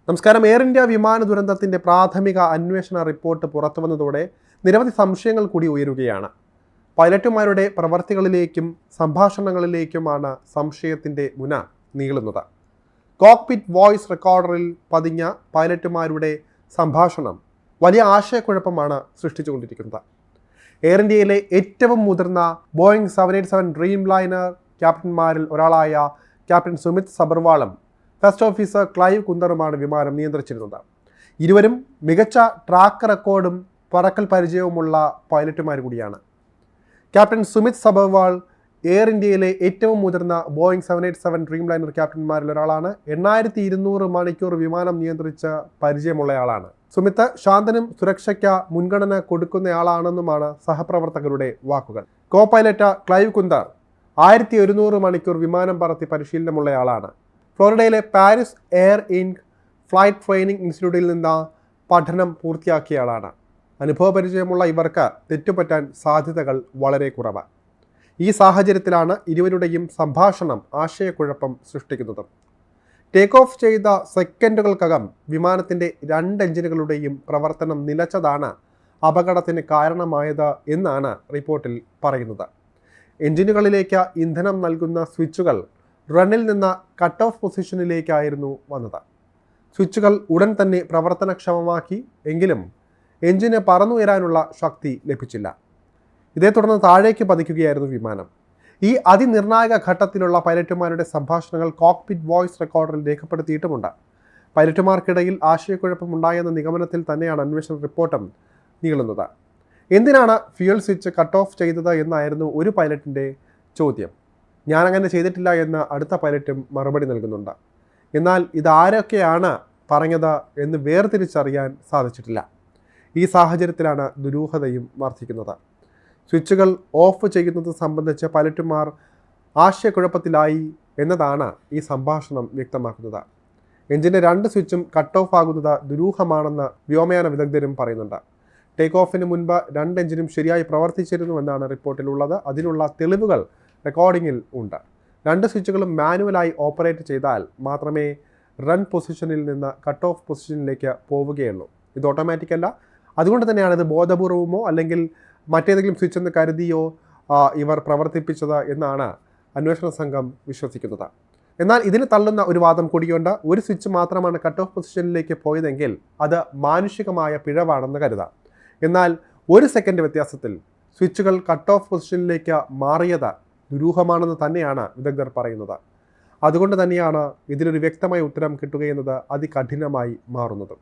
നമസ്കാരം. Air India വിമാന ദുരന്തത്തിൻ്റെ പ്രാഥമിക അന്വേഷണ റിപ്പോർട്ട് പുറത്തുവന്നതോടെ നിരവധി സംശയങ്ങൾ കൂടി ഉയരുകയാണ്. പൈലറ്റുമാരുടെ പ്രവർത്തികളിലേക്കും സംഭാഷണങ്ങളിലേക്കുമാണ് സംശയത്തിൻ്റെ മുന നീളുന്നത്. കോക്പിറ്റ് വോയിസ് റെക്കോർഡറിൽ പതിഞ്ഞ പൈലറ്റുമാരുടെ സംഭാഷണം വലിയ ആശയക്കുഴപ്പമാണ് സൃഷ്ടിച്ചുകൊണ്ടിരിക്കുന്നത്. എയർ ഇന്ത്യയിലെ ഏറ്റവും മുതിർന്ന ബോയിങ് 787 ഡ്രീം ലൈനർ ക്യാപ്റ്റന്മാരിൽ ഒരാളായ ക്യാപ്റ്റൻ സുമിത് സബർവാളും ഫസ്റ്റ് ഓഫീസർ ക്ലൈവ് കുന്ദറുമാണ് വിമാനം നിയന്ത്രിച്ചിരുന്നത്. ഇരുവരും മികച്ച ട്രാക്ക് റെക്കോർഡും പറക്കൽ പരിചയവുമുള്ള പൈലറ്റുമാർ കൂടിയാണ്. ക്യാപ്റ്റൻ സുമിത് സബർവാൾ എയർ ഇന്ത്യയിലെ ഏറ്റവും മുതിർന്ന ബോയിങ് 787 ഡ്രീം ലൈനർ ക്യാപ്റ്റന്മാരിൽ ഒരാളാണ്. 8200 മണിക്കൂർ വിമാനം നിയന്ത്രിച്ച പരിചയമുള്ളയാളാണ്. സുമിത് ശാന്തനും സുരക്ഷയ്ക്ക് മുൻഗണന കൊടുക്കുന്നയാളാണെന്നുമാണ് സഹപ്രവർത്തകരുടെ വാക്കുകൾ. കോ പൈലറ്റ് ക്ലൈവ് കുന്ദർ 1100 മണിക്കൂർ വിമാനം പറത്തി പരിശീലനമുള്ളയാളാണ്. ഫ്ലോറിഡയിലെ പാരീസ് എയർ ഇൻക് ഫ്ലൈറ്റ് ട്രെയിനിങ് ഇൻസ്റ്റിറ്റ്യൂട്ടിൽ നിന്ന് പഠനം പൂർത്തിയാക്കിയയാളാണ്. അനുഭവപരിചയമുള്ള ഇവർക്ക് തെറ്റുപറ്റാൻ സാധ്യതകൾ വളരെ കുറവാണ്. ഈ സാഹചര്യത്തിലാണ് ഇരുവരുടെയും സംഭാഷണം ആശയക്കുഴപ്പം സൃഷ്ടിക്കുന്നത്. ടേക്ക് ഓഫ് ചെയ്ത സെക്കൻഡുകൾക്കകം വിമാനത്തിൻ്റെ 2 എഞ്ചിനുകളുടെയും പ്രവർത്തനം നിലച്ചതാണ് അപകടത്തിന് കാരണമായത് എന്നാണ് റിപ്പോർട്ടിൽ പറയുന്നത്. എഞ്ചിനുകളിലേക്ക് ഇന്ധനം നൽകുന്ന സ്വിച്ചുകൾ റണ്ണിൽ നിന്ന് കട്ട് ഓഫ് പൊസിഷനിലേക്കായിരുന്നു വന്നത്. സ്വിച്ചുകൾ ഉടൻ തന്നെ പ്രവർത്തനക്ഷമമാക്കി, എങ്കിലും എഞ്ചിന് പറന്നുയരാനുള്ള ശക്തി ലഭിച്ചില്ല. ഇതേ തുടർന്ന് താഴേക്ക് പതിക്കുകയായിരുന്നു വിമാനം. ഈ അതിനിർണായക ഘട്ടത്തിലുള്ള പൈലറ്റുമാരുടെ സംഭാഷണങ്ങൾ കോക്പിറ്റ് വോയിസ് റെക്കോർഡറിൽ രേഖപ്പെടുത്തിയിട്ടുമുണ്ട്. പൈലറ്റുമാർക്കിടയിൽ ആശയക്കുഴപ്പമുണ്ടായെന്ന നിഗമനത്തിൽ തന്നെയാണ് അന്വേഷണ റിപ്പോർട്ടും നീളുന്നത്. എന്തിനാണ് ഫ്യൂൽ സ്വിച്ച് കട്ട് ഓഫ് ചെയ്തത് എന്നായിരുന്നു ഒരു പൈലറ്റിൻ്റെ ചോദ്യം. ഞാനങ്ങനെ ചെയ്തിട്ടില്ല എന്ന് അടുത്ത പൈലറ്റും മറുപടി നൽകുന്നുണ്ട്. എന്നാൽ ഇതാരൊക്കെയാണ് പറഞ്ഞത് എന്ന് വേർതിരിച്ചറിയാൻ സാധിച്ചിട്ടില്ല. ഈ സാഹചര്യത്തിലാണ് ദുരൂഹതയും വർദ്ധിക്കുന്നത്. സ്വിച്ചുകൾ ഓഫ് ചെയ്യുന്നത് സംബന്ധിച്ച് പൈലറ്റുമാർ ആശയക്കുഴപ്പത്തിലായി എന്നതാണ് ഈ സംഭാഷണം വ്യക്തമാക്കുന്നത്. എഞ്ചിൻ്റെ 2 സ്വിച്ചും കട്ട് ഓഫ് ആകുന്നത് ദുരൂഹമാണെന്ന് വ്യോമയാന വിദഗ്ധരും പറയുന്നുണ്ട്. ടേക്ക് ഓഫിന് മുൻപ് 2 എഞ്ചിനും ശരിയായി പ്രവർത്തിച്ചിരുന്നുവെന്നാണ് റിപ്പോർട്ടിലുള്ളത്. അതിനുള്ള തെളിവുകൾ റെക്കോർഡിങ്ങിൽ ഉണ്ട്. 2 സ്വിച്ചുകളും മാനുവലായി ഓപ്പറേറ്റ് ചെയ്താൽ മാത്രമേ റൺ പൊസിഷനിൽ നിന്ന് കട്ട് ഓഫ് പൊസിഷനിലേക്ക് പോവുകയുള്ളൂ. ഇത് ഓട്ടോമാറ്റിക് അല്ല. അതുകൊണ്ട് തന്നെയാണ് ഇത് ബോധപൂർവമോ അല്ലെങ്കിൽ മറ്റേതെങ്കിലും സ്വിച്ച് എന്ന് കരുതിയോ ഇവർ പ്രവർത്തിപ്പിച്ചത് എന്നാണ് അന്വേഷണ സംഘം വിശ്വസിക്കുന്നത്. എന്നാൽ ഇതിന് തള്ളുന്ന ഒരു വാദം കൂടിയുണ്ട്. ഒരു സ്വിച്ച് മാത്രമാണ് കട്ട് ഓഫ് പൊസിഷനിലേക്ക് പോയതെങ്കിൽ അത് മാനുഷികമായ പിഴവാണെന്ന് കരുതാം. എന്നാൽ 1 സെക്കൻഡ് വ്യത്യാസത്തിൽ സ്വിച്ചുകൾ കട്ട് ഓഫ് പൊസിഷനിലേക്ക് മാറിയത് ദുരൂഹമാണെന്ന് തന്നെയാണ് വിദഗ്ധർ പറയുന്നത്. അതുകൊണ്ട് തന്നെയാണ് ഇതിനൊരു വ്യക്തമായ ഉത്തരം കിട്ടുകയെന്നത് അതികഠിനമായി മാറുന്നത്.